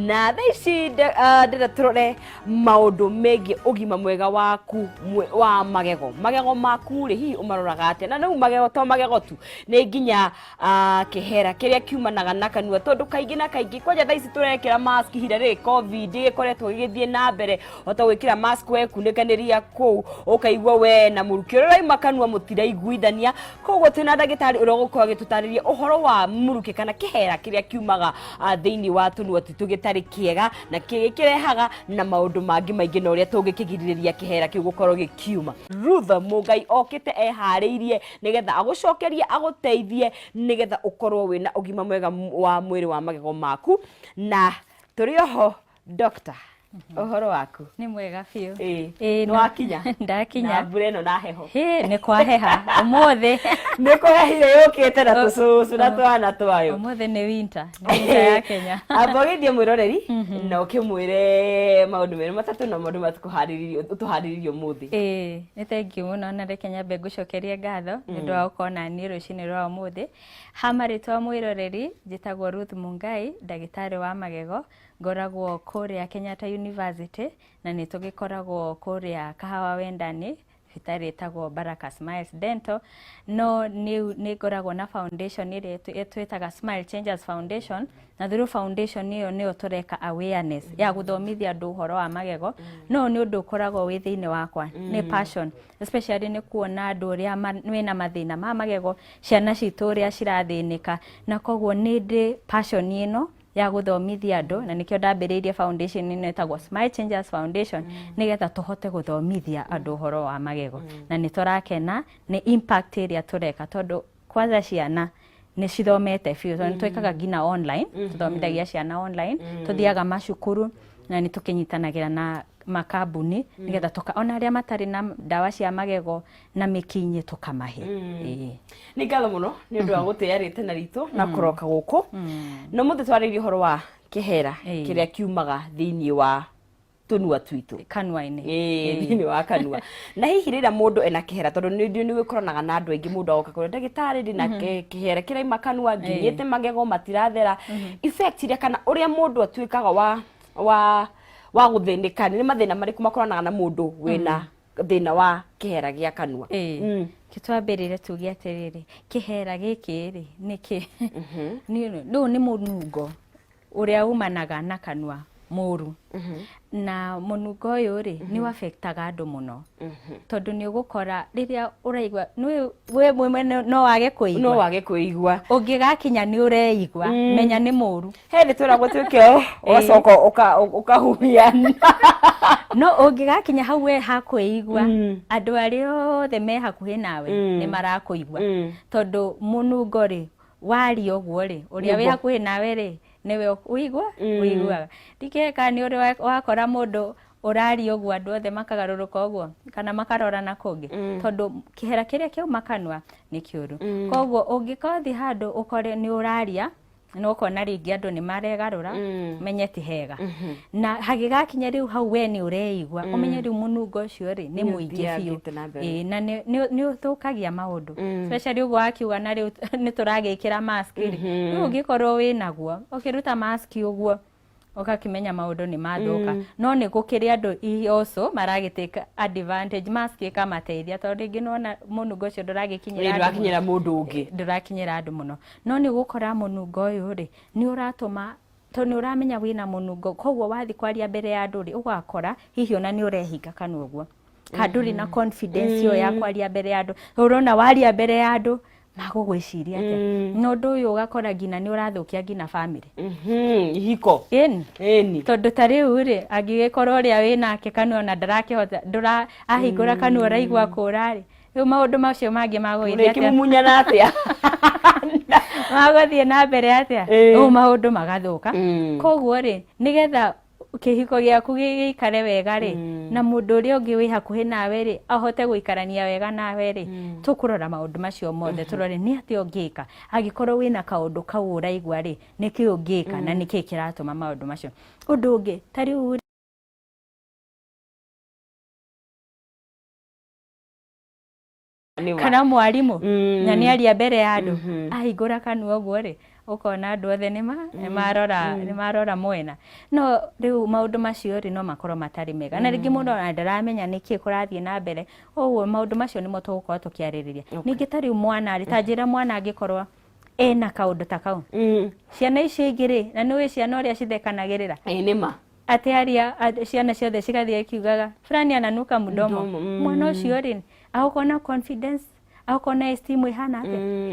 na thaici ndĩra tũrore maũndũ megiĩ ũgima mwega waku wa magego maku rĩ hihi ũmaroraga atĩa na rĩu magego to magego tu nĩ nginya kĩhera kĩrĩa kiumanaga na kanua tondũ kaingĩ na kaingĩ kwanja thaici tũrekĩra mask ihinda rĩrĩ covid gĩkoretwo gĩgĩthiĩ na mbere ota gwĩkĩra mask wekunĩkanĩria kũu ũkaigua we na mũrukĩ ũrĩa ũraima kanua mũtiraiguithania koguo twĩna ndagĩtarĩ ũrĩa ũgũkorwo agĩtũtarĩria ũhoro wa mũrukĩ kana kĩhera kĩrĩa kiumaga thĩinĩ wa tũnua twitũ gĩtarĩ kĩega na kĩrehaga na maũndũ mangĩ maingĩ na ũrĩa tũngĩkĩgirĩrĩria kĩhera kĩu gũkorwo gĩkiuma. Ruth Mũgai okĩte eharĩirie nĩgetha agũcokerie agũteithie nĩgetha ũkorwo wĩna ũgima mwega wa mwĩrĩ wa magego maku na tũrĩ oho doctor. Ũhoro waku nĩ mwega biũ. Nĩ wakinya? Ndakinya. Na mbura ĩno na heho. Nĩ kwaheha ũmũthĩ. Nĩ kũhehire yũkĩte na tũcũcũ na twana twayo. Ũmũthĩ nĩ winter. Nĩ winter ya Kenya. Ambogithie mwĩroreri na ũkĩmwĩre maũndũ merĩ matatũ na maũndũ matũharĩrĩirio ũmũthĩ. Nĩ thengiũ mũno na reke nyambe ngũcokerie ngatho nĩ ũndũ wa gũkorwo na niĩ rũcinĩ rwa ũmũthĩ. Ha marĩtwa mwĩroreri njĩtagwo Ruth Mũgai, ndagĩtarĩ wa magego, ngoragwo kũrĩa Kenyatta University na nĩ tũgĩkoragwo kũrĩa Kahawa Wendani thibitarĩ ĩtagwo Baraka Smiles Dental, no nĩ ngoragwo na foundation ĩrĩa twĩtaga Smile Changes Foundation na through foundation ĩyo nĩyo tũreka awareness ya gũthomithia andũ ũhoro wa magego no nĩ ũndũ ũkoragwo wĩ thĩinĩ wakwa nĩ passion especially nĩ kuona andũ ũrĩa mena mathĩna ma magego, ciana citũ ũrĩa cirathĩnĩka na koguo nĩ ndĩ passion ĩno ya gũthomithia andũ na nĩkĩo ndambĩrĩirie foundation ĩno ĩtagwo Smile Changes Foundation nĩgetha tũhote gũthomithia andũ ũhoro wa magego na nĩ tũrakena nĩ impact ĩrĩa tũreka tondũ kwanza ciana nĩ cithomete biũ tondũ nĩ twĩkaga nginya online tũthomithagia ciana online tũthiaga macukuru na nĩ tũkĩnyitanagĩra na makambuni nĩgetha ona arĩa matarĩ na ndawa cia magego na mĩkinyĩ tũkamahe. Nĩ ngatho mũno nĩ ũndũ wa gũtĩa rĩtana ritũ na kũroka gũkũ no mũthĩ twarĩrie ũhoro wa kĩhera kĩrĩa kiumaga thĩinĩ wa tũnua twitũ kanua-inĩ thĩinĩ wa kanua na hihi rĩrĩa mũndũ ena kĩhera tondũ nĩ wĩkoranaga na andũ aingĩ mũndũ agoka kũrĩa ndagĩtarĩ ndĩ na kĩhera kĩraima kanua nginyĩte magego matirathera effect iria kana ũrĩa mũndũ atuĩkaga wa gũthĩnĩka nĩ mathĩna marĩkũ makoranaga na mũndũ wĩna thĩna wa kĩhera gĩa kanua. Kĩtwambĩrĩre tuge atĩrĩrĩ kĩhera gĩkĩ rĩ nĩkĩ rĩu nĩ mũnungo ũrĩa umanaga na kanua mũru na mũnungo ũyũ rĩ nĩ affectaga andũ mũno tondũ nĩ ũgũkora rĩrĩa ũraigua we no wage kũigua ũngĩgakinya nĩ ũreigua menya nĩ mũru hĩndĩ twĩragwo twĩke ũgacoka ũkahuhia no ũngĩgakinya hau we hakwĩigua andũ arĩa othe me hakuhĩ nawe nĩ marakũigua tondũ mũnungo rĩ waria ũguo rĩ ũrĩa wĩ hakuhĩ nawe rĩ nĩwe ũiguaga ndikeka nĩ ũrĩa wakora mũndũ ũraria ũguo andũ othe makagarũrũka ũguo kana makarorana kũngĩ tondũ kĩhera kĩrĩa kĩauma kanua nĩ kĩũru koguo ũngĩkothi handũ ũkore nĩ ũraria no kona rĩngĩ andũ nĩ maregarũra menye ti hega na hagĩgakinya rĩu hau we nĩ ũreigua ũmenye rĩu mũnungo ũcio rĩ nĩ mũingĩ biũ na nĩ ũthũkagia maũndũ especially ũguo akiuga na rĩu nĩ tũragĩkĩra mask rĩ rĩu ũngĩkorwo wĩnaguo ũkĩruta mask ũguo ũgakĩmenya maũndũ nĩ mathũka no nĩ gũkĩrĩ andũ also maragĩtĩka advantage mask ĩkamateithia tondũ rĩngĩ nona mũnungo ũcio ndũrakinyĩra mũndũ ũngĩ ndũrakinyĩra andũ mũno no nĩ gũkora mũnungo ũyũ rĩ nĩ ũratũma tondũ nĩ ũramenya wĩna mũnungo koguo wathi kwaria mbere ya andũ rĩ ũgakora hihi ona nĩ ũrehinga kanua ũguo ndũrĩ na confidence ĩyo ya kwaria mbere ya andũ ũrona waria mbere ya andũ magũgwĩciria atĩa no ũndũ ũyũ ũgakora nginya nĩ ũrathũkia nginya family ihiko tondũ ta rĩu rĩ angĩgĩkorwo ũrĩa wĩnake kanua ona ndarakĩhota ahingũra kanua ũraigua kũra rĩ rĩu maũndũ macio mangĩ magũgĩthiĩ atĩa magũthiĩ na mbere atĩa rĩu maũndũ magathũka koguo rĩ nĩgetha kĩhiko gĩaku gĩikare wega rĩ na mũndũ ũrĩa ũngĩ wĩ hakuhĩ nawe rĩ ahote gũikarania wega nawe rĩ tũkũrora maũndũ macio mothe tũrore nĩ atĩa ũngĩka angĩkorwo wĩna kaũndũ kau ũraigua rĩ nĩkĩ ũngĩka na nĩkĩ kĩratũma maũndũ macio ũndũ ũngĩ ta rĩu kana mwarimũ na nĩ aria mbere ya andũ ahingũra kanua ũguo rĩ ukona andu othe nĩ marora mwena no riu maundu macio ri no makorwo matari mega na ringi mundu ndaramenya niki kurathie na mbere oguo maundu macio nimo tugukorwo tukiaririria ningi tari mwana ri tanjira mwana angikorwo ena kaundu ta kau ciana ici ingiri na nĩ ciana uria cithekanagirira nima ati aria ciana ciothe cigathie kiugaga fulani ananuka mudomo mwana ucio ri agukona confidence akona esteem ihana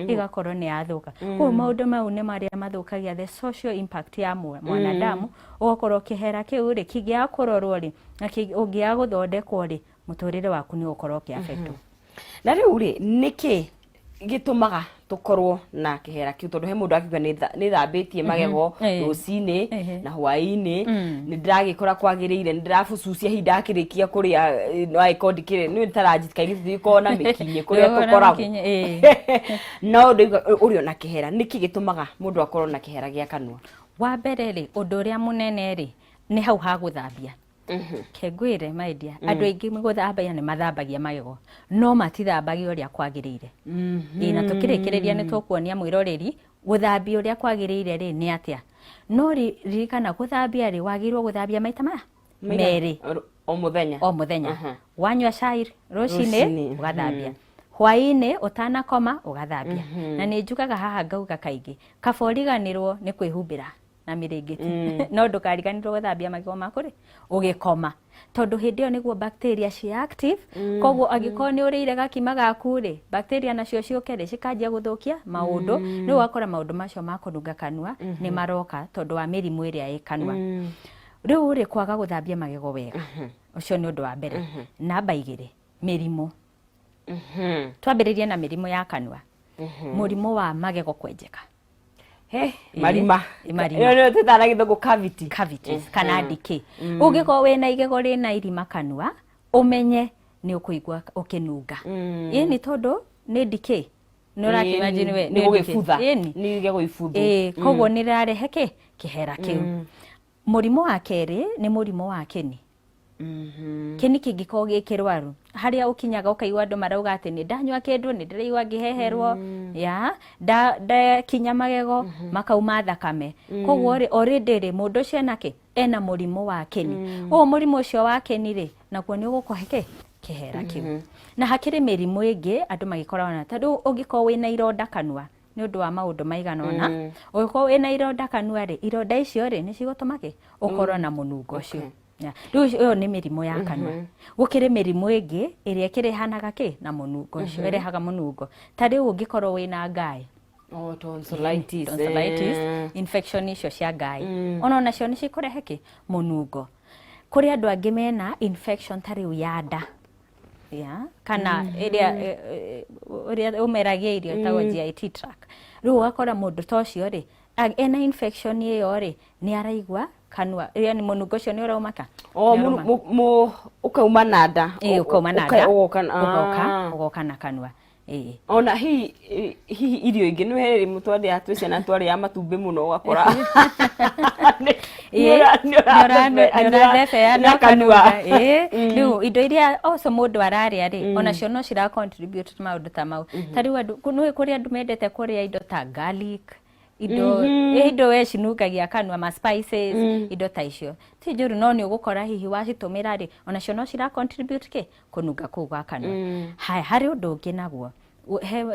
igakorwo ni athuka kwa maundu mau ni maria mathukagia the social impact ya mwanadamu ugakorwo kihera kiu ri kigia kurorwo ri na ungia guthondekwo ri muturire waku ni ukorwo ki affect na riu ri niki gitumaga tukorwo na kihera kiu tondu he mundu akiuga ni thambitie magego rucini na hwaini ni ndiragikora kwagiriire ni ndirabucucia hinda akirikia kuria no ikondi kire ni taranjitikaini thikona mikinye kuria tukoragwo no ndu uri na kihera niki gitumaga mundu akorwo na kihera gia kanua wa mbere ri undu uria munene ri ni hau ha guthambia kengwire my dear andu aingi guthambia ni mathambagia magego no matithambagia uria kwagiriire na tukirikireria ni tukuonia mwiroreri guthambia uria kwagiriire ri ni atia no ririkana guthambia ri wagirwo guthambia maita meri o muthenya wanywa cai rucini ugathambia hwaini utanakoma ugathambia na ni njugaga haha ngauga kaingi kaboriganirwo ni kwihumbira na miringiti no ndukariganirwo guthambia magego maku ri ugikoma tondu hindi yo niguo bacteria ci active koguo angiko ni urire gakima gaku ri bacteria nacio ciukere cikanjia guthukia maundu ni wakora maundu macio makununga kanua ni maroka tondu wa mirimu iria i kanua riu ri kwaga guthambia magego wega ucio ni undu wa mbere namba 2 mirimu twambiririe na mirimu ya kanua murimu wa magego kwenjeka marima yo tutara githugu cavities kana ndiki ungiko wena igego rina irima kanua umenye ni ukuigwa ukinunga ni tondu ni ndiki nurakimagine we ni gugibutha ni igego ibuthu koguo ni rarehe kihera kiu murimu wa keri ni murimu wa kini kini kingiko gikirwaru haria ukinyaga ukaigwa andu marauga ati ni ndanywa kindu ni ndiraigwa ngiheherwo ya da kinya magego makauma thakame koguo already ri mundu cio nake ena murimu wa kini murimu ucio wa kini ri nakuo ni ugukohe kihera kiu na hakiri mirimu ingi andu magikorwa na tondu ungiko wina ironda kanua ni undu wa maundu maiganona ungiko wina ironda kanua ri ironda icio ri ni cigutumake ukorwo na munungo ucio riu ni mirimu ya kanua gukire mirimu ingi iria kirehanaga na munungo ucio irehaga munungo ta riu ungikorwo wina ngai tonsillitis infection icio cia ngai ona nacio ni cikurehe munungo kuri andu angi mena infection ta riu ya nda kana iria umeragia irio ta GIT tract riu wakora mundu ta ucio ri ena infection iyo ri ni araigwa kanua ni munungo cio ni uraumaka ukauma na nda ukauma na nda ugoka na kanua ona hi irio ingi no heri mutwari atwese na twari ya matumbi muno ugakora na kanua riu indo iria also mundu araria ri ona cio no cira contribute to maundu ta mau tariu andu kuri andu mendete kuria indo ta garlic indo we cinukagia kanua ma spices indo ta icio ti njuru no ni ugukora hihi wacitumira ri ona cio no cira contribute kununga kuu gwa kanua hari undu ungi naguo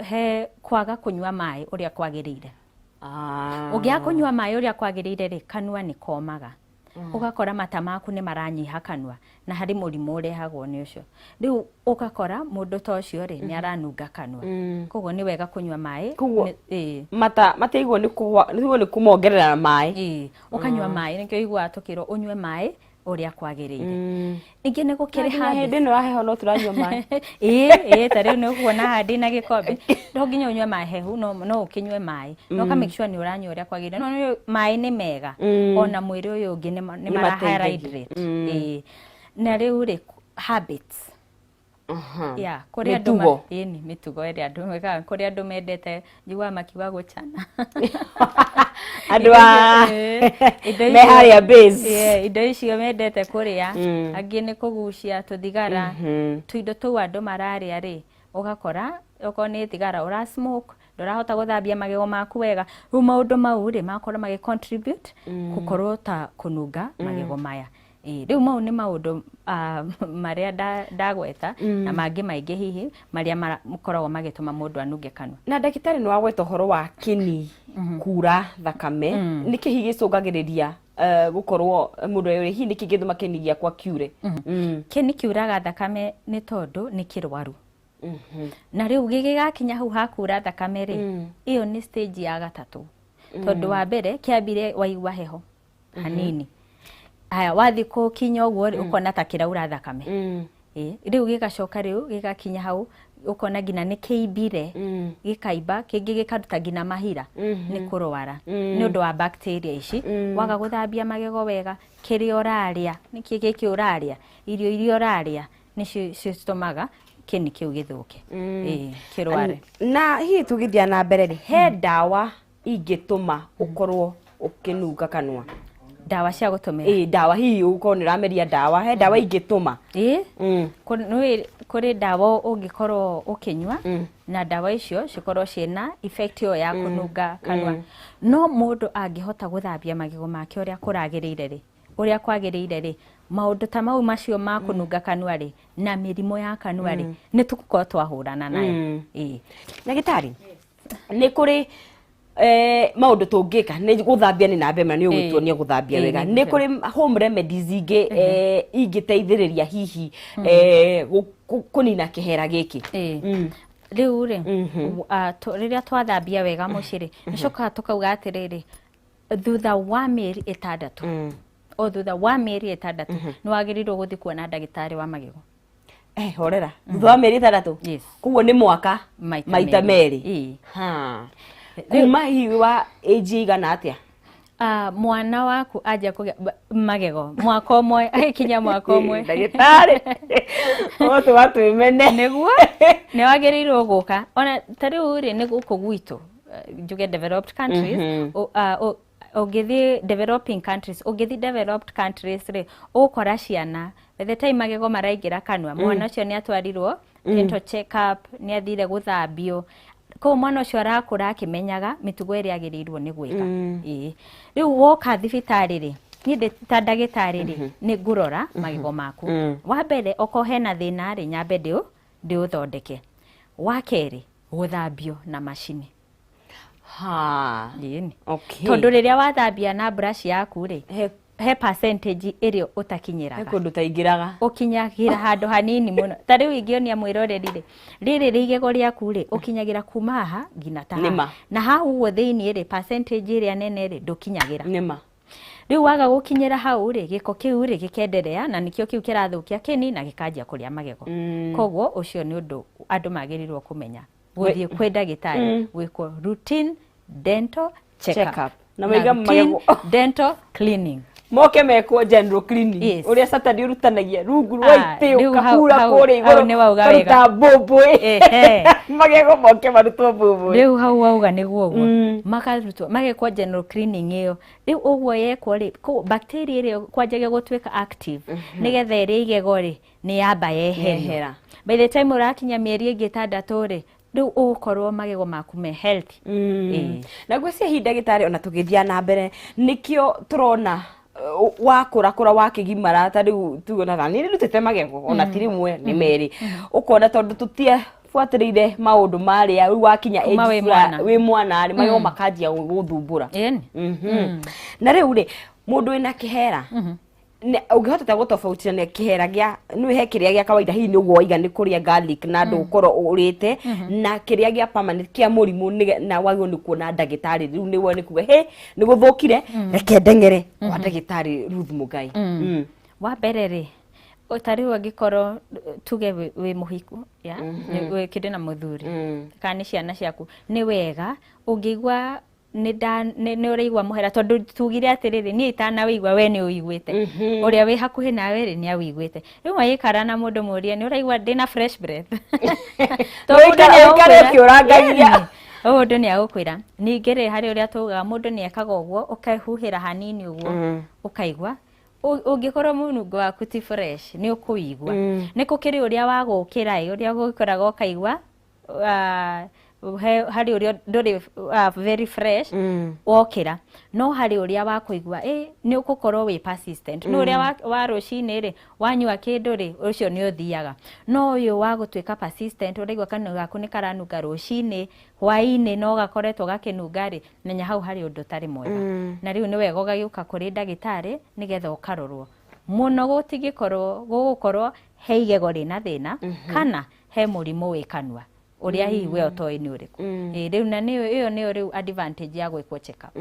he kwaga kunywa mai uria kwagiriire ugia kunywa mai uria kwagiriire ri kanua ni komaga ugakora mata maku ni maranyiha kanua na hari murimu urehagwo ni ucio riu ugakora mundu ta ucio ri ni aranunga kanua koguo ni wega kunywa mai mateigwo ni kumongerera mai ukanywa mai nikio igwa tukiro unywe mai uria kwagiriire ingi ni gukire handi no aheho no turanywa mai tariu ni kuona handi na gikombe ndo nginya unywe mai hehu no ukinywe mai no ka make sure ni uranywa uria kwagiriire no mai ni mega ona mwiri uyu ungi ni mara hydrate na riu ri habits kuri andu mitugo iria andu mekaga kuri andu mendete njigua makiwa guchana andu me haria base indo icio mendete kuria angi ni kugucia tuthigara tuindo tu andu mararia ri ugakora oko ni thigara ura smoke ndorahota guthambia magego maku wega ru maundu mau ri makora magi contribute gukorwo ta kununga magego maya riu mau ni maundu maria ndagweta na mangi maingi hihi maria makoragwo magituma mundu anunge kanua na ndagitari no agweta horo wa kini kura thakame niki higicungagiriria gukorwo mundu uri hi niki githuma kini giakwa kiure kini kiuraga thakame ni tondu ni kirwaru na riu gigakinya hau hakura thakame ri iyo ni stage ya gatatu tondu wa mbere kiambire waigua heho hanini aya wathi ko kinya uguo ukona ta kiraura thakame riu gigacoka riu gigakinya hau ukona gina ni kiibire gikaimba kingi gikaruta gina mahira ni kurwara ni undu wa bacteria ici waga guthambia magego wega kiri oraria niki giki oraria irio oraria ni cistomaga kini kiu githuke kirware na hihi tugithia na mbere ri he dawa ingituma ukorwo ukinunga kanua dawa cia gutumira dawa hihi uko ni rameria dawa he dawa ingituma kuri dawa ungikorwo ukinywa na dawa icio cikorwo ciena effect yo ya kununga kanua no mundu angihota guthambia magego make uria kuragirire ri uria kwagirire ri maundu ta mau macio ma kununga kanua ri na mirimo ya kanua ri ni tukuko twahurana nayo ndagitari ni kuri maundu tungika ni guthambia ni na mbema ni ugwitwo ni guthambia wega ni kuri home remedies ingi ingiteithiriria hihi kunina kihera giki riu ri riria twathambia wega muciri nicoka tukauga atiriri thutha wa mieri 6 o thutha wa mieri 6 ni wagirirwo guthi kuona ndagitari wa magego horera thutha wa mieri 6 kuguo ni mwaka maita meri kuma hiwi wa age igana atia mwana waku aja kugia magego mwaka umwe akinya mwaka umwe ndagitari otu watu imene niguo ni wagirirwo guka ona tariu ri ni guku gwitu njuge developed countries ugithi developing countries ugithi developed countries ri ukora ciana by the time magego maraingira kanua mwana ucio ni atwarirwo dental check up ni athire guthambio ko mwana ucio arakura akimenyaga mitugo iri agirirwo ni gwika riu woka thibitari ri ni ta ndagitari ri ni ngurora magego maku wa mbere oko hena thina ri nyambe ndi uthondeke wa keri guthambio na machine okay tondu riria wathambia na brush yaku ri he percentage irio utakinyiraga kundu taingiraga ukinyagira handu hanini muno tariu ingionia mwiroreri riri rigego riaku ri ukinyagira kuma haha ngina taha na hau wo thiini ri percentage iria nene ri ndukinyagira nima riu waga gukinyira hau ri giko kiu ri gikenderea na nikio kiu kirathukia kini na gikanjia kuria magego koguo ucio ni undu andu magirirwo kumenya guthie kwi ndagitari gwiko routine dental check up na maiga magego dental cleaning moke meko general cleaning uria Saturday urutanagia rungu rwaitio kapura kuri iguru ni wauga wega karuta bobo magego moke marutwo bobo riu hau wauga niguo guo makarutwo mageko general cleaning iyo riu uguo yekwo ri bacteria iri kwanjagia gutwika active nigetha iri igego ri ni yamba yehera by the time urakinya mieri ingi 6 ri riu ukorwo magego maku me healthy na gwecia hi ndagitari ona tugithia na mbere nikio turona wakura wakigimara ta riu tugona ni rutete magego ona tiri mwe ni meri ukona tondu tutie fuatirire maundu maria riu wakinya wi mwana ari magego makanjia guthumbura na riu ri mundu ina kihera ungihota gutofautirania kihera gia ni he kiria gia kawaida hihi ni ugoiga ni kuria garlic na ndukoro urite na kiria gia permanent kia murimu na wagio ni kuona ndagitari riu ni wone kuga he ni guthukire reke ndengere wa ndagitari Ruth Mugai wa mbere ri utari wagikoro tuge wi muhiku ya wi kinde na muthuri kana ciana ciaku ni wega ungigwa ni uraigwa muhera tondu tugire atiriri ni itana wigwa we ni uigwite uria wi hakuhi nawe ri ni awigwite riu mayikara na mundu muria ni uraigwa ndina fresh breath tondu ni urangagia mundu ni agukwira ningire hari uria tuga mundu ni ekaga uguo ukahuhira hanini uguo ukaigwa ungikorwo munungo waku ti fresh ni ukuigwa ni kukiri uria wagukira uria gukoraga ukaigwa hari uria nduri very fresh wokira no hari uria wa kuigua ni ukukorwo wi persistent no uria wa rucini ri wanyua kindu ri ucio ni uthiaga no uyu wa gutwika persistent uraigua kanua gaku ni karanunga rucini hwaini no gakoretwo gakinunga ri menya hau hari undu tari mwega na riu ni wega ugagiuka kuri ndagitari nigetha ukarorwo muno gugukorwo he igego rina thina kana he murimu wi kanua uria hihi we utoi ni uriku riu na iyo ni riu advantage ya gwikwo check up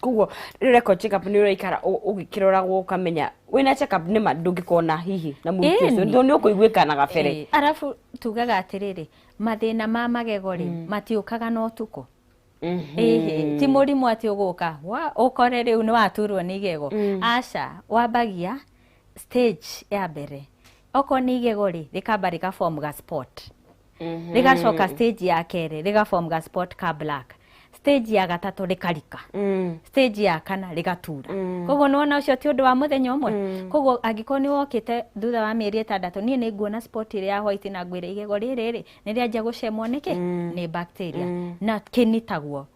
kuguo record check up ni uraikara ugikiroragwo ukamenya wina check up ni ndungikona hihi na mukizo ndo ni ukuiguikana gabere arafu tugaga atiriri mathina ma magego ri matiukaga no tuko ti murimu ati uguka ukore riu ni waturwo ni igego aca wambagia stage ya mbere oko ni igego ri rikamba rikaform ga spot rigacoka stage ya kere rigaform ga spot ka black stage ya gatatu rikarika stage ya kana rigatura koguo nona ucio ti undu wa muthenya umwe koguo angiko ni wokite thutha wa mieri 6 nie ni nguona spot iri ya white na ngwire igego riri ni rianjia gucemwo niki ni bacteria na kinitaguo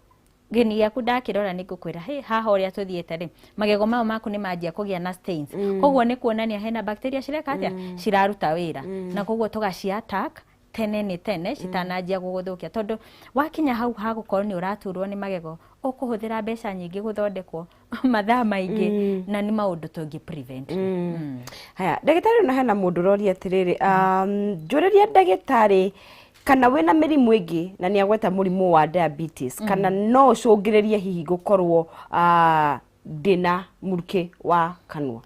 gini giaku ndakirora ni ngukwira haha uria tuthiete ri magego mao maku ni manjia kugia na stains koguo ni kuonania hena bacteria cireka atia ciraruta wira na koguo tugaci attack tene ni tene citananjia guguthukia tondu wakinya hau hagukorwo ni uraturwo ni magego ukuhuthira mbeca nyingi guthondekwo mathaa maingi na ni maundu tungi prevent haya ndagitari na hena mundu roria atiriri njuriria ndagitari kana wena mirimu ingi na ni agweta murimu wa diabetes kana no cungiririe hihi gukorwo dina muruke wa kanua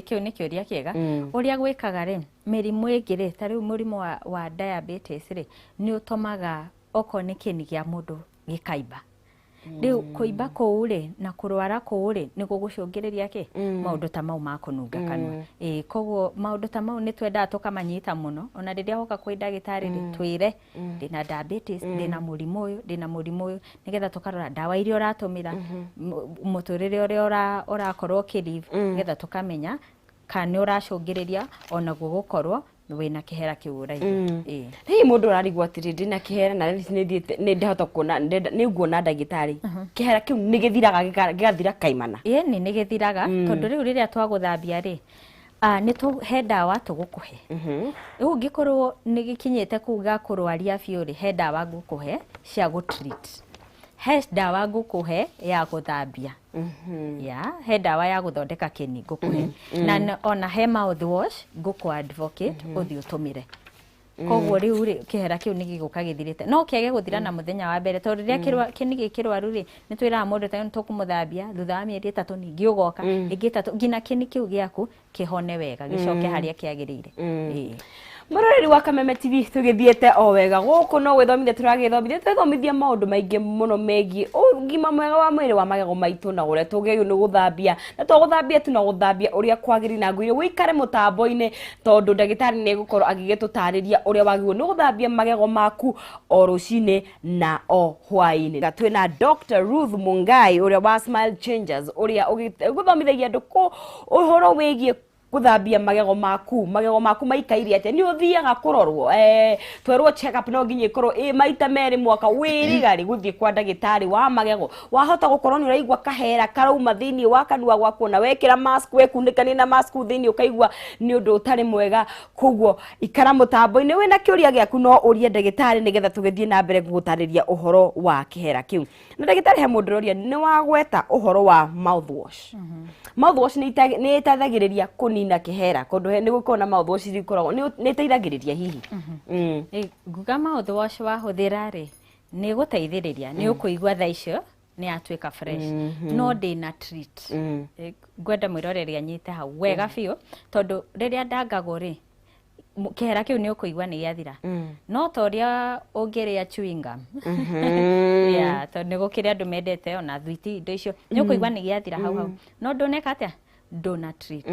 kiu ni kiuria kiega uria gwikaga ri mirimu ingi ri ta riu murimu wa diabetes ri ni utomaga oko ni kini gia mundu gikaimba riu kuimba kuu ri na kurwara kuu ri ni gugucungiriria ki maundu ta mau ma kununga kanua koguo maundu ta mau ni twenda tukamanyita muno ona riria hoka kwi ndagitari ri twire ndina diabetes ndina murimu uyu nigetha tukarora dawa iria uratumira muturire uria urakorwo kilive nigetha tukamenya kana uracungiriria ona gugukorwo wina kihera kiu uraihu hii mundu urarigwa atiri ndina kihera na ni ndahota kuona ni nguona ndagitari kihera kiu ni githiraga gigathira kaimana ni githiraga tondu riu riria twaguthambia ri ni tuhe dawa tugukuhe riu ngikorwo ni gikinyite kuga kurwaria biu ri he dawa ngukuhe cia gutreat he dawa ngukuhe ya guthambia he dawa ya guthondeka kini ngukuhe na ona he mouthwash nguku advocate uthi utumire koguo riu ri kihera kiu ni giguka githirite no kiage guthira na muthenya wa mbere tondu riria kini gikirwaru ri ni twiraga mundu ta tukumuthambia thutha wa mieri 3 ningi ugoka ingi 3 ngina kini kiu giaku kihone wega gicoke haria kiagirire Muroreri wa Kameme TV tugithiete o wega guku no gwithomithia turagithomithia twithomithia maundu maingi muno megi ugima mwega wa mwiri wa magego maitu na uria tugeyo ni guthambia na tuguthambia tu na guthambia uria kwagiri na ngwire wikare mutambo-ini tondu ndagitari ni gukorwo agigitutariria uria wagirwo ni guthambia magego maku o rucini na o hwaini na twina Dr. Ruth Mungai uria wa Smile Changers uria guthomithagia andu ku uhoro wigie kuthambia magego maku maikaire ate ni uthiaga kurorwo twerwo check up no nginye korwo maita meri mwaka wirigari guthie kwa ndagitari wa magego wahota gukorwo ni uraigwa kahera karauma thini wa kanua gwaku na wekira mask wekundikani na mask thini ukaigwa ni undu utari mwega koguo ikara mutambo-ini wina kiuria giaku no urie ndagitari nigetha tugithie na mbere gugutariria uhoro wa kihera kiu na ndagitari he mundu roria ni wagweta uhoro wa mouthwash mouthwash ni itathagiriria kunina kihera kondu ni gukona mouthwash ikoragwo ni itaithagiriria hihi nguga mouthwash wahuthira ri ni guteithiriria ni ukuigwa tha icio ni atuika fresh no ndina treat ngwenda mwiroreri anyite hau wega biu tondu riria ndangagwo ri kihera kiu ni ukuigwa ni giathira no toria ungiria chewing gum tondu ni gukiri andu mendete ona thwiti indo icio ni ukuigwa ni giathira hau no ndoneka atia ndona treat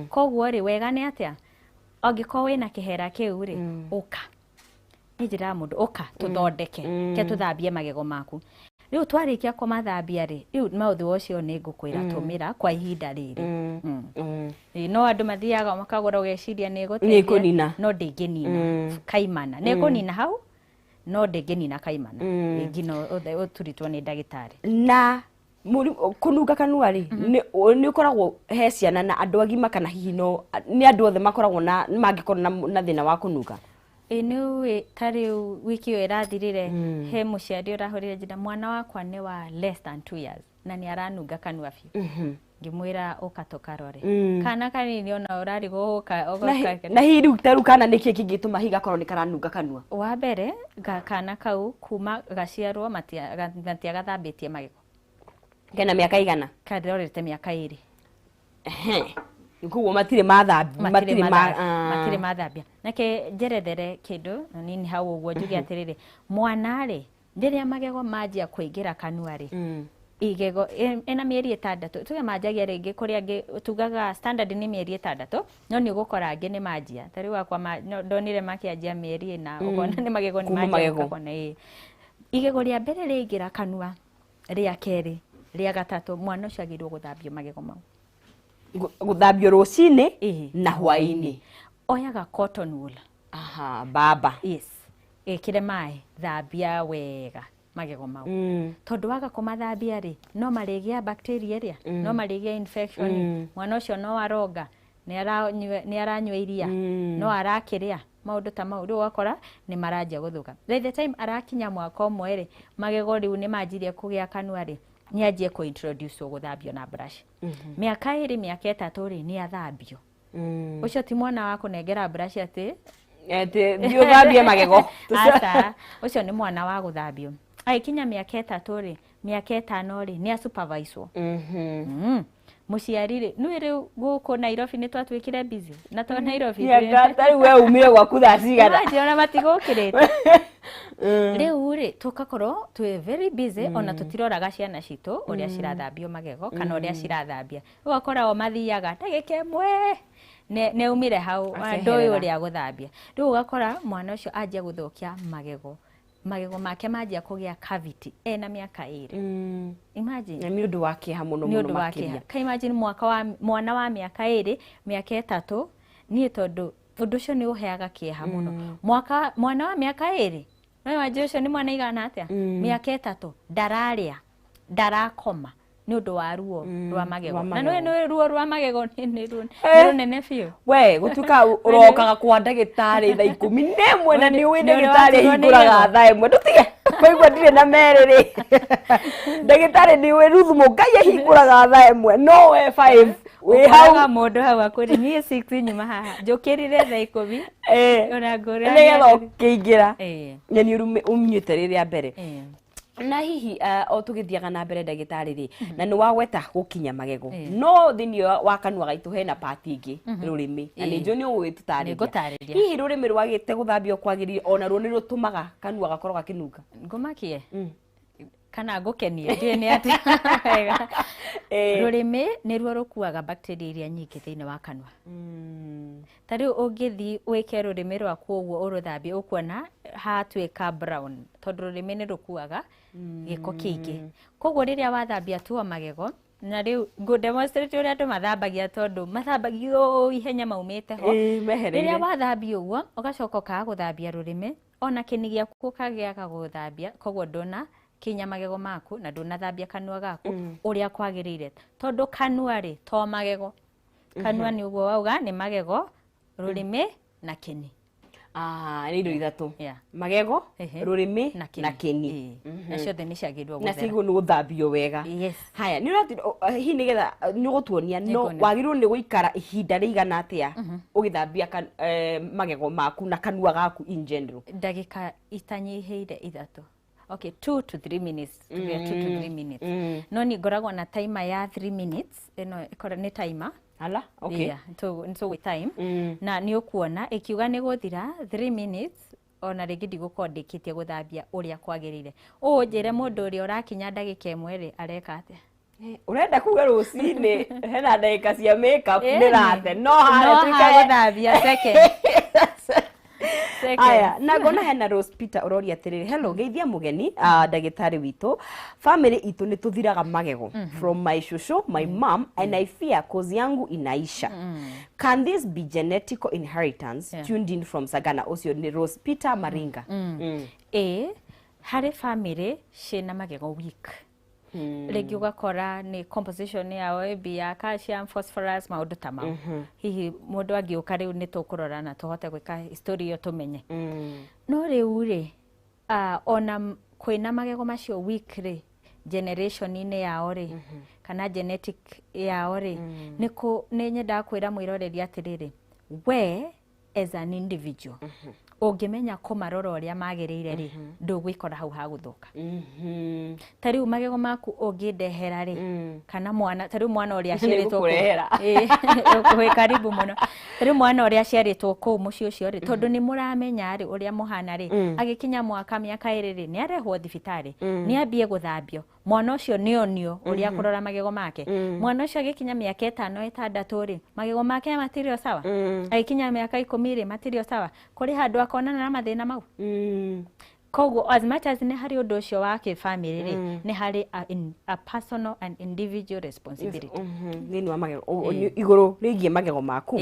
koguo ri wega ni atia angikorwo wina kihera kiu ri uka njira mundu uka tuthondeke ke tuthambie magego maku riu twarikia kumathambia ri riu mouthwash yo ni ngukwira tumira kwa ihinda riri no andu mathiaga makagura ugeciria ni guteithia kunina no ndinginina kaimana ni kunina hau no ndĩngĩnina kaimana ngino ũturitwo nĩ ndagĩtarĩ. Na kununga kanua ri ni ukoragwo he ciana na andu agima kana hihi no ni andu othe makoragwo na mangikorwo na thina wa kununga? Inu tari wiki yo irathirire he muciari urahurire njira mwana wakwa ni wa less than 2 years na ni aranunga kanua biu. Ngimwira ukatokarore kana kanini ona urari guka na hihi riu taru kana niki kingituma higakorwo ni karanunga kanua? Wa mbere kana kau kuma gaciarwo matiagathambitie magego. Kena miaka igana? Karorete miaka 2. Nikuo matire mathambia. Nake njerethere kindu nini hau uguo njuge atiriri mwana ri ndiria magego manjia kuingira kanua ri igego ena mieri 6 tuge manjagia ringi kuria ngi tugaga standard ni mieri 6 no ni gukora ngi ni manjia tari wakwa ndonire makianjia mieri 4 ukona ni magego ni manjia ukona igego ria mbere riingira kanua ria keri ria gatatu mwana ucio agirwo guthambio magego mau. Guthambio rucini na hwaini. Oyaga cotton wool. Baba. Yes. Kire mai thambia wega magego mau. Tondu waga kumathambia ri no marigia bacteria ria no marigia infection mwana ucio no aroga ni aranywa iria no arakiria maundu ta mau ru wakora ni marajia guthuka. By the time arakinya mwaka omwe ri magego riu ni manjirie kugia kanua ri ni ajie ku introduce guthambio na brush. Miaka 2 miaka 3 ri ni athambio. Ucio ti mwana wa kunengera brush ati dio thambie magego. Asa ucio ni mwana wa guthambio. Aikinya miaka 3 ri miaka 5 ri ni supervisor. Muciari ri nu ri guku Nairobi ni twatwikire busy na to Nairobi tari we umire gwaku thaa cigana ona matigukirite riu ri tukakorwo twi very busy ona tutiroraga ciana citu uria cirathambio magego kana uria cirathambia ugakora o mathiaga ndagika imwe ne umire hau ndoi uria guthambia riu ugakora mwana ucio anjia guthukia magego make manjia kugia cavity ena miaka 2. Imagine ni undu wa kiha muno makiria. Ka imagine mwana wa miaka 2 miaka 3 ni tondu undu ucio ni uheaga kiha muno. Mwana wa miaka 2 no waje ucio ni mwana igana atia miaka 3 ndararia ndarakoma ni undu wa ruo rwa magego na no ruo rwa magego ni runene biu we gutuka urokaga kwa ndagitari thaa 11 na ni wi ndagitari hinguraga thaa 1 ndutige koigwa ndire na meriri ndagitari ni wi ruthu mugai hinguraga thaa 1 no we 5 we hau mundu hau akuri ni 6 nyuma haha njukirire thaa 10 ona ngora ngetha ukiingira ni umnyite riria mbere. Na hihi o tugithiaga na mbere ndagitari ri na ni wagweta gukinya magego no thini wa kanua gaitu hena part ingi rurimi na ni njoni ugitutariria hihi rurimi rwagite guthambio kwagiririo ona ruo ni rutumaga kanua gakorwo gakinunga ngumakie kana ngukenie ndi ni ati rurimi ni ruo rukuaga bacteria iria nyingi thiini wa kanua. Tari ungithi wike rurimi rwaku uguo uruthambie ukuona hatwika brown tondu rurimi ni rukuaga giko kingi koguo riria wathambia tu magego na riu go demonstrate uria andu mathambagia tondu mathambagio ihenya maumite ho riria wathambia uguo ugacoka ka guthambia rurimi ona kini giaku kagiaga guthambia koguo ndona kinya magego maku na ndunathambia kanua gaku uria kwagirire tondu kanua ri to magego kanua ni uguo wauga ni magego rurimi na kini. Ni indo ithatu magego rurimi na kini na ciothe ni ciagirwo guthera na cigu ni guthambio wega. Haya ni urati hi nigetha ni gutuonia no wagirwo ni guikara ihinda rigana atia ugithambia magego maku na kanua gaku in general? Ndagika itanyiheire ithatu. Okay, 2 to 3 minutes. 2 to 3 minutes. No ni ngoragwo na timer ya 3 minutes. Eno ikora ni timer. Ala, okay. Yeah, so with time. Na ni ukuona ikiuga ni guthira 3 minutes ona ringi ndigukorwo ndikitie guthambia uria kwagirire. Njire mundu uria urakinya ndagika 1 ri areka atia? Urenda kuga rucini hena ndagika cia makeup ndirate no ha guthambia second. aya na ngona hena Rose Peter uroria atiriri hello geithia mugeni ndagitari witu family itu ni tuthiraga magego from my shushu my mom and I fear cause yangu inaisha can this be genetic inheritance tuned in from Sagana ucio ni Rose Peter Maringa hari family cina magego weak rĩngĩ ugakora ni composition yao ya calcium phosphorus maundu ta mau hihi mundu angiuka riu ni tukurora na tuhote gwika history yo tumenye no riu ri ona kwina magego macio weak ri generation ine yao ri kana genetic yao ri ni nyenda kwira mwiroreri atiriri we as an individual ungimenya kumarora uria magirire ri ndugwikora hau haguthuka tariu magego maku ungindehera ri kana mwana tariu mwana uria aciaritwo kuhe karibu muno tariu mwana uria aciaritwo ku muci ucio ri tondu ni muramenya ri uria muhana ri agikinya mwaka miaka iri ri ni arehwo thibitari ni ambie guthambio mwana ucio ni onio uria kurora magego make mwana ucio agikinya miaka 5 6 ri magego make matirio sawa agikinya miaka 10 ri matirio sawa kuri handu akonana na mathina mau koguo as much as ni hari undu ucio wa ke family ri ni hari a personal and individual responsibility ni wa magego iguru rigie magego maku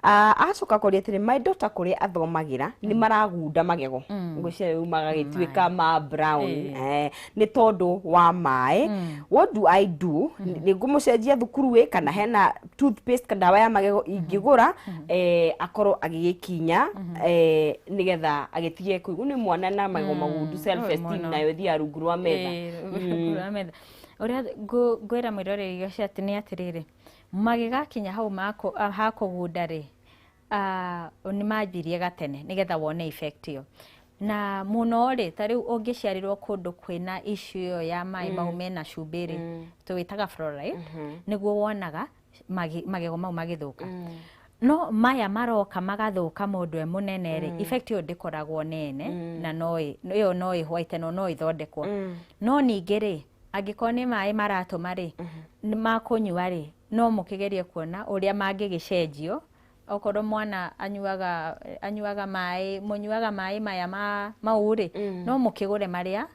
acoka kuri atiri my daughter kuri athomagira ni maragunda magego ngwicire magagituika ma brown ni tondu wa mai what do I do ni ngumucenjia thukuru we kana hena toothpaste kana dawa ya magego ingigura akoro agigikinya nigetha agitige kuigu ni mwana na magego magundu self esteem nayo thia rungu rwa metha uria gwira mwiroreri ucio ati ni atiriri magiga kinya hau mako hakugunda ri ni majirie gatene nigetha wone effect yo na muno ri tariu ungiciarirwo kundu kwina issue yo ya mai maume na cumbiri tuwitaga fluoride niguo wonaga magego mau magithuka no maya maroka magathuka mundu munene ri effect yo ndikoragwo nene na no white no ithondekwo no ningi ri angiko ni mai maratuma ri makunyua ri no mukigerie kuona uria mangigicenjio okorwo mwana anyuaga mai munyuaga mai maya mauri no mukigure maria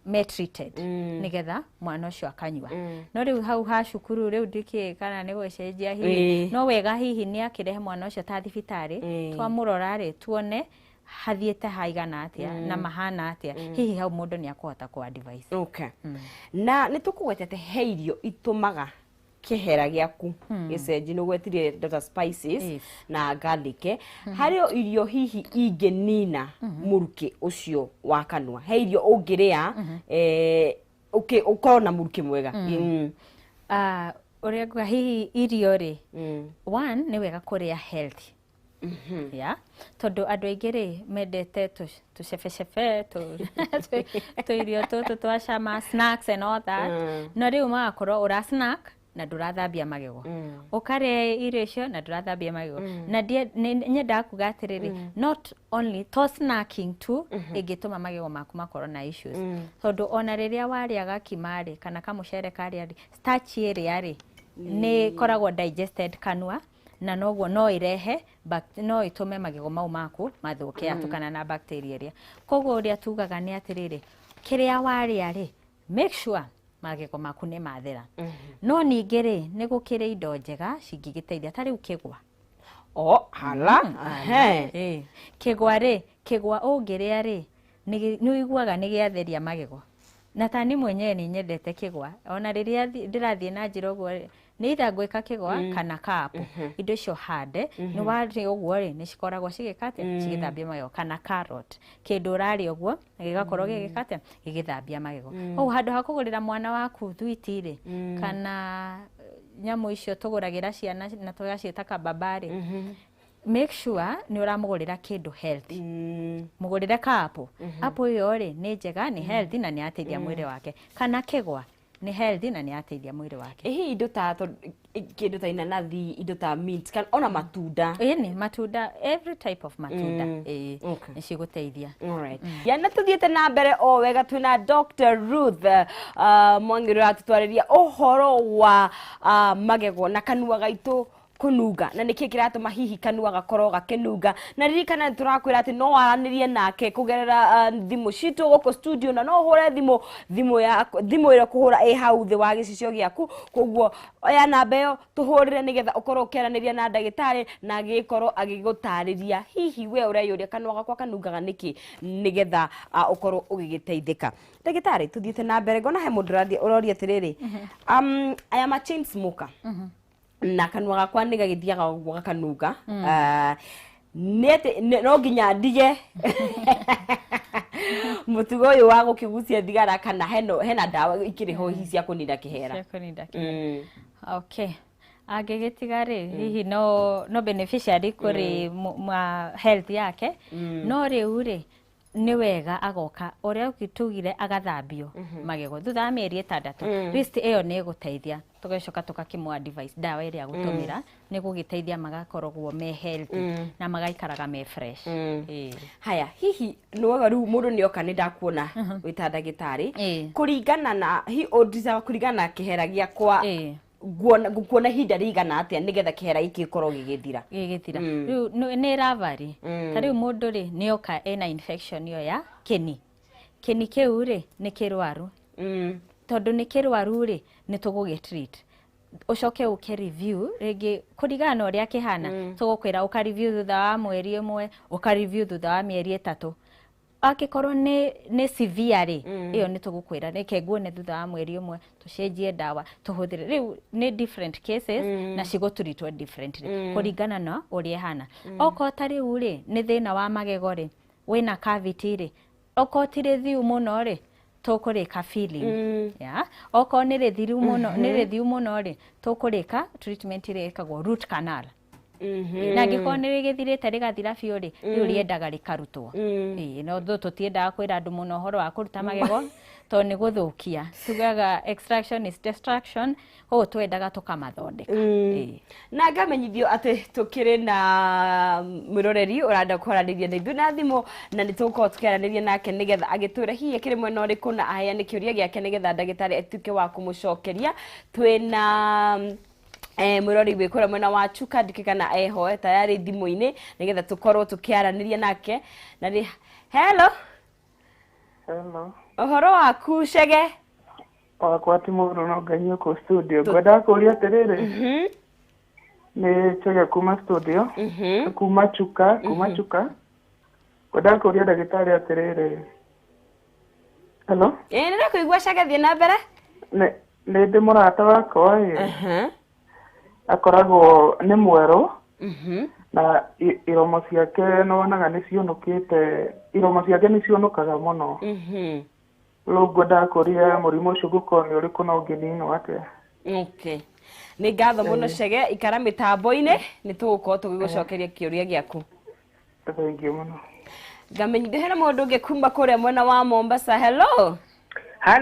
me treated nigetha mwana ucio akanyua no riu hau ha cukuru riu ndiki kana ni gwecenjia hihi no wega hihi ni akirehe mwana ucio ta thibitari twamurora ri tuone hathiete haigana atia na mahana atia hihi hau mundu ni akohota ku advice na nitukugwetete heirio itumaga kihera giaku gicenji no gwetire data spices na garlic hario irio hihi ingenina muruki ucio wa kanwa heirio ungiria ukorwo na muruki mwega uria gwa hihi irio ri one ni wega kuria healthy tondu andu aingi ri mendete tucebecebe tu irio tutu twa cama snacks and all that no riu magakorwo ura snack na ndurathambia magego ukare irio icio na ndurathambia magego na nyenda kuga atiriri not only to snacking tu igituma magego maku makorwo na issues tondu ona riria waria gakimari kana kamucere karia starch area ri ni koragwo digested kanua na noguo no irehe no itume magego mau maku mathuke atukana na bacteria iria koguo uria tugaga ni atiriri kiria waria ri make sure magego maku ni mathera no ningi ri ni gukire indo njega cingigiteithia tari ukigwa hala kigwa ungiria ri ni uiguaga ni giatheria magego na tani mwenyewe ni nyendete kigwa ona riria ndirathie na njira uguo ni itha gwika kigwa kana kapu indo icio hande ni wari uguo ri ni cikoragwo cigikate cigithambia magego kana carrot kindu urari uguo gigakorwo gigikate gigithambia magego handu ha kugurira mwana waku thwiti ri kana nyamu icio tuguragira ciana na tugacita kababari make sure ni uramugurira kindu healthy mugurire kapu apo iyo ri ni njega ni healthy na ni ateithia mwiri wake kana kigwa ni healthy na ni ateithia mwiri wake indo ta kindu ta inanathi indo ta mint kana ona matunda ni matunda every type of matunda ni ciguteithia alright yana tuthiete na mbere wega twina Dr. Ruth Mwangiro atutwariria uhoro wa magego na kanua gaitu kununga na niki kiratuma hihi kanua gakorwo gakenunga na ririkana turakwira ati no waranirie nake kugerera thimu citu goko studio na no hore thimu ira kuhura hau thi wa gicicio giaku koguo oya namba iyo tuhurire nigetha ukorwo ukeraniria na ndagitari na agikorwo agigutariria hihi we ureyuria kanua gakwa kanungaga niki nigetha ukorwo ugigiteithika. Ndagitari tuthiete na mbere ngona he mundu uroria atiriri I am a chain smoker na kanua gakwa ni gagithiaga gakanunga no nginya ndige mutugo uyu wa gukigucia thigara kana hena ndawa ikiriho hihi cia kunida kihera. Okay. Agegetigare hihi no beneficiary kuri health yake no riu ni wega agoka uria ukitugire agathambio magego thutha mieri 6 list iyo ni guteithia tugecoka tukakimwa advice dawa iria gutumira ni gugiteithia magakorogwo me healthy na magaikaraga me fresh. Haya hihi no riu mundu ni oka ni ndakuona wita ndagitari kuringana na hi odisa kuringana kihera giakwa gukuona hinda rigana atia nigetha kihera iki ikorwo gigithira riu ni ravari tari mundu ni oka ena infection yo ya kini kiu ni kirwaru tondu ni kirwaru ni tugugitreat ucoke uke review rigi kurigana uria kihana tugukwira uka review thutha wa mweri imwe uka review thutha wa mieri 3 akikorwo ni severe iyo ni tugukwira reke nguone thutha wa mweri imwe tucenjie dawa tuhuthire riu ni different cases na ciguturitwo differently kuringana na uria hana oko tari uri ni thina wa magego wina cavity oko tire thiu muno tukurika feeling oko ni rithiru muno tukurika treatment ikagwo root canal na ngikone githirite rigathira biu riu riendaga rikarutwo no tutiendaga kwira andu muno horo wa kuruta magego to ni guthukia tugaga extraction is destruction ho twendaga tukamathondeka na ngamenyithio ati tukiri na mwiroreri uranda kwaraniria na ithu na thimu na nituko tukiaraniria nake nigetha agitwira hihi akiri mwena uriku na aheane kiuria giake nigetha ndagitari atuke wa kumucokeria twina mwirori gwikora mwena wa chuka ndikikana eho tayari thimu-ini nigetha tukorwo tukiaraniria nake na hello ohoro waku Chege wakwati muru no ngai ko studio ngoda kuria terere ni Chege kuma studio kuma chuka ngoda kuria ndagitari aterere hello nira kuigua Chege thie na mbere ne ndi murata wakwa akoragwo ni mwero na iromo ciake no wonaga ni cionukite iromo ciake ni cionukaga muno rugo ndakuria murimu ucio gukorwo ni uriku no nginino atia ni ngatho muno Chege ikara mitambo-ini ni tugukorwo tugigucokeria kiuria giaku thank you muno ngamenyithio hena mundu ungi kuma kuria mwena wa Mombasa hello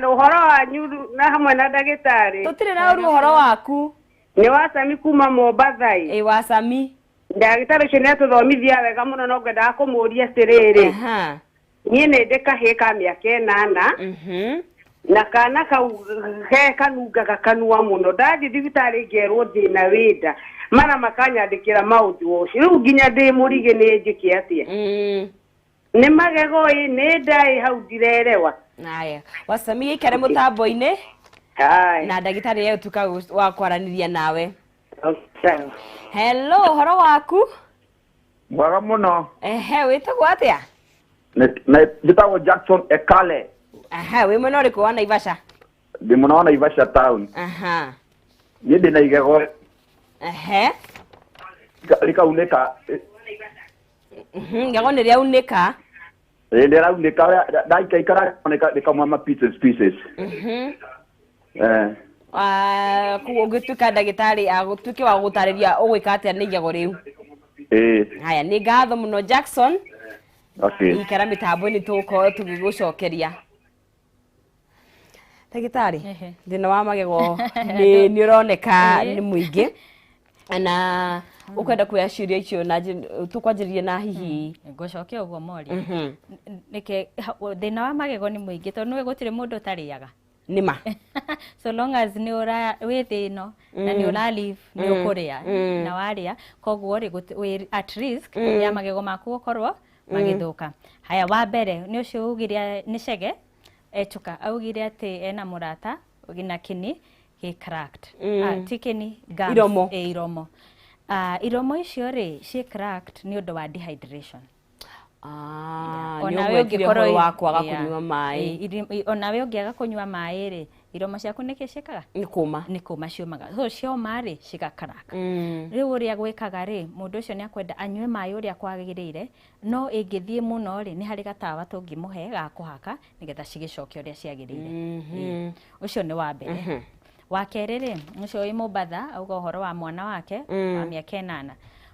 horo wanyu na hamwe na ndagitari tutire na horo waku ni wasami kuma Mombasa wasami ndagitari ucio ni atuthomithia wega muno no ngenda kumuria tiriri nie ni ndikahe ka miaka 8 na kana kau he kanungaga kanua muno ndathi thibitari ngerwo thina winda mara makanyandikira maundu ucio riu nginya ndi murige ni njike atia ni magego ni ndai hau ndirerewa haya wasami ikare mutambo-ini na ndagitari yeye tuka wa kwaraniria nawe hello horo waku mwega muno witagwo atia nditagwo Jackson Ekale wi mwena uriku wa Naivasha ndi mwena wa Naivasha town ni ndi na igego rikauneka ngego ni riaunika ndirauneka ndaikaikara nikamwa ma pieces kugituka ndagitari agutuke wa gutariria ugwika atia ni igego riu haya ni ngatho muno Jackson ikara mitambo-ini tugukorwo tugigucokeria ndagitari thina wa magego ni uroneka ni muingi na ukwenda kuya ciuria icio na tukwanjiririe na hihi ngucokia uguo mori nike thina wa magego ni muingi tondu gutire mundu utariaga nima so long as ni ora withino na ni ora live ni ukuria na waria koguo ri at risk ya magego maku gukorwo magithuka. Haya wa mbere ni ucio ugiria ni cege echuka augire ati ena murata ugina kini he cracked tikini gums iromo iromo icio ri ci cracked ni undu wa dehydration. Ona we ungikorwo wakwaga kunywa mai ona we ungiaga kunywa mai ri iromo ciaku nikicikaga ni kuma ciumaga so cioma ri cigakaraka riu uria gwikaga ri mundu ucio ni akwenda anywe mai uria kwagirire no ingithie muno ri ni hari gatawa tungimuhe ga kuhaka nigetha cigicoke uria ciagirire ucio ni wa mbere. Wa keri ri ucio wi mubatha auga uhoro wa mwana wake wa miaka 8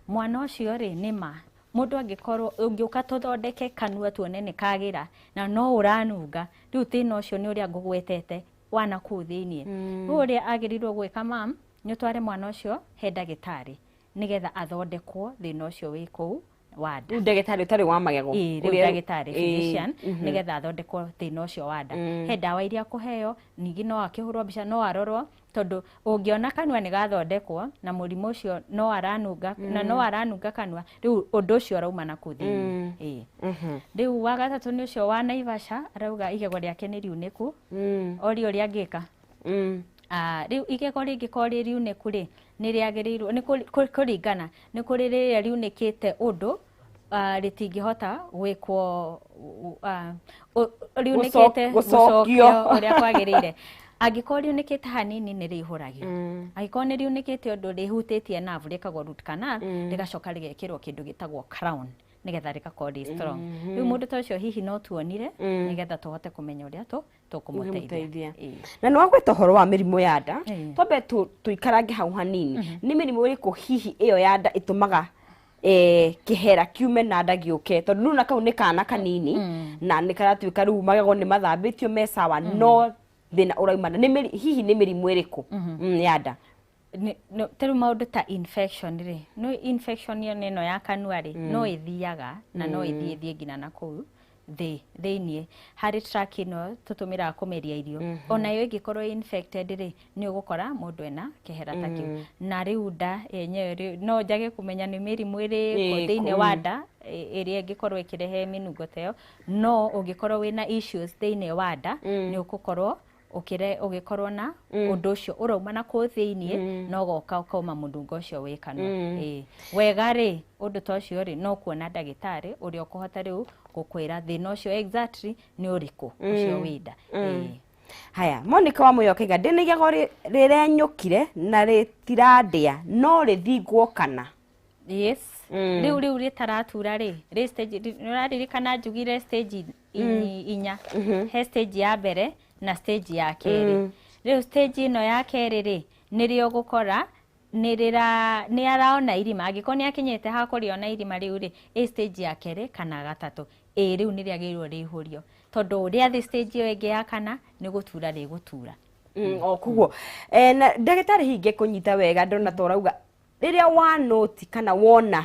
mwana ucio ri nima mundu angikorwo ungiuka tuthondeke kanua tuone ni kagira na no uranunga riu thina ucio ni uria ngugwetete wana ku thiini uria agirirwo gwika mam ni tware mwana ucio he ndagitari nigetha athondekwo thina ucio wi ku wada ndagitari utari wa magego uria ndagitari physician nigetha athondekwo thina ucio wada he ndawa iria kuheo ningi no akihurwo mbica no arorwo tondu ungiona kanua ni gathondekwo na murimu ucio no aranunga na no aranunga kanua riu undu ucio arauma na kuthi riu wa gatatu ni ucio wa Naivasha arauga igego riake ni riuniku ori uria angika riu igego ringiko ri riuniku ri ni riagirirwo ni kuringana ni kuri riria riunikite undu ritingihota gwikwo riunikite gucokio uria kwagirire angiko riunikite hanini ni rihuragio angiko ni riunikite undu rihutitie nerve rikagwo root canal rigacoka rigekirwo kindu gitagwo crown nigetha rikakorwo strong riu mundu ta ucio hihi no tuonire nigetha tuhote kumenya uria tukumuteithia na no agweta horo wa mirimu ya nda tobe tuikarange hau hanini ni mirimu iriku hihi iyo ya nda itumaga kihera kiume na nda giuke tondu nuna kau ni kana kanini na ni karatuika riu magego ni mathambitio me sawa no thina uraimana ni hihi ni mirimu iriku ya nda no teru maundu ta infection ri no infection yo neno ya kanua ri no ithiaga na no ithie ngina na kuu thiini hari track ino tutumira kumeria irio ona yo ingikorwo infected ri ni ugukora mundu ena kihera ta kiu na riu nda yenyewe no njage kumenya ni mirimu iri thiini wa nda iria ingikorwo ikirehe minungo teo no ungikorwo wina issues thiini wa nda ni ugukorwo ugikorwo na undu ucio urauma na ku thiini no goka ukauma munungo ucio wi kanua wega ri undu ta ucio ri no kuona ndagitari uria ukuhota riu gukwira thina ucio exactly ni uriku ucio wida haya Monica wa Muyokega ndini igego rirenyukire na ritiradia no rithingwo kana yes riu ritaratura ri stage nuraririkana njugire stage inya he stage ya mbere na stage ya keri riu stage ino ya keri ri nirio gukora ni araona irima angiko ni akinyete hakuriona irima riu ri stage ya keri kana gatatu riu ni riagirwo rihurio tondu ria thi stage yo ingi ya kana ni gutura ri gutura kuguo na ndagitari hinge kunyita wega ndona torauga riria wa note kana wona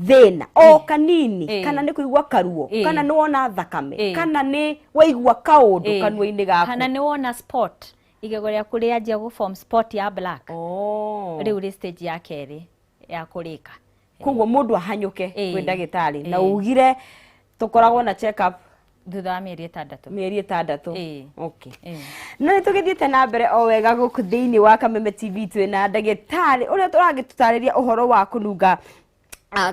thina o kanini kana ni kuigwa karuo kana ni wona thakame kana ni waigwa kaundu kanua-ini gaku kana ni wona spot igego ria kuria njia gu form spot ya black riu ri stage ya keri ya kurika kuguo mundu ahanyuke kwi ndagitari na ugire tukoragwo na check up thutha wa mieri 6 okay na nitugithiete na mbere o wega guku thiini wa Kameme TV twina ndagitari uria turagitutariria uhoro wa kununga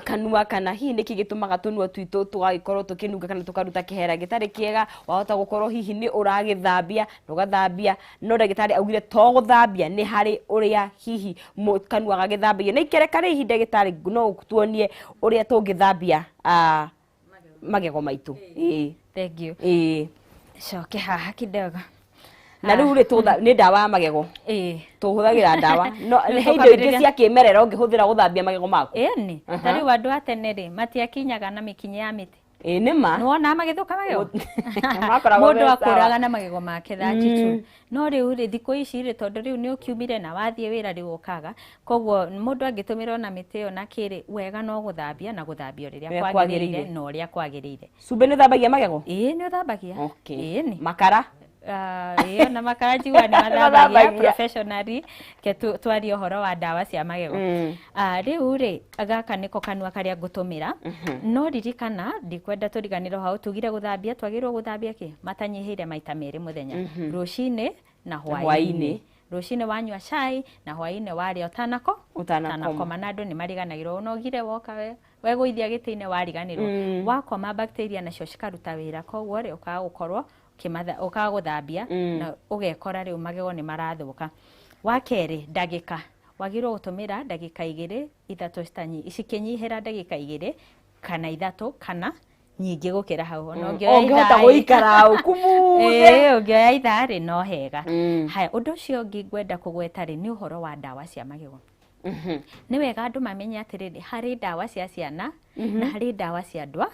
kanua kana hihi niki gitumaga tunua twitu tugagikorwo tukinunga kana tukaruta kihera gitari kiega wahota gukorwo hihi ni uragithambia nugathambia no ndagitari augire to guthambia ni hari uria hihi kanua gagithambia na ikereka ri hihi ndagitari no tuonie uria tungithambia magego maitu thank you coke haha kidogo na riu ri ni ndawa ya magego tuhuthagira ndawa no he indo ingi cia kimerera ungihuthira guthambia magego maku ni tari wandu atene ri matiakinyaga na mikinye ya miti nima nuona magithuka magego mundu akuraga na magego make thatitu no riu ri thiku ici ri tondu riu ni ukiumire na wathie wira riu ukaga koguo mundu angitumira na miti yo na kiri wega no guthambia na guthambia riria kwagirire no ria kwagirire cumbe ni thambagia magego ni thambagia ni makara iyo na makanjigua ni mathambagia professionally ke twari ohoro wa ndawa cia magego riu ri agaka niko kanua karia ngutumira no ririkana ndikwenda turiganiro hau tugire guthambia twagirwo guthambia ki matanyihire maita meri muthenya rucini na hwaini rucini wanyua chai na hwaini waria utanakoma na andu ni mariganagirwo unogire woka we guithia gitine wariganirwo wakoma bacteria nacio cikaruta wira koguo ri ukaga gukorwo ukaga guthambia na ugekora riu magego ni marathuka wakeri ndagika wagirwo gutumira ndagika 2-3 citanyi icikinyihira ndagika 2 kana 3 kana nyingi gukira hau no ngioya guikara ukumuze ngioya ithari no hega haya undu ucio ngingwenda kugweta ri ni uhoro wa ndawa cia magego ni wega andu mamenye atiriri hari ndawa cia ciana na hari ndawa cia andũ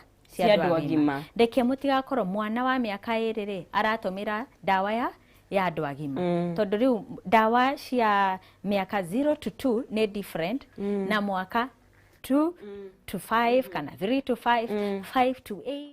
agima ndeke mutigakorwo mwana wa miaka 2 aratumira ndawa ya andũ agima tondu riu ndawa cia miaka 0 to 2 ni different na mwaka 2 to 5 kana 3 to 5 5 to 8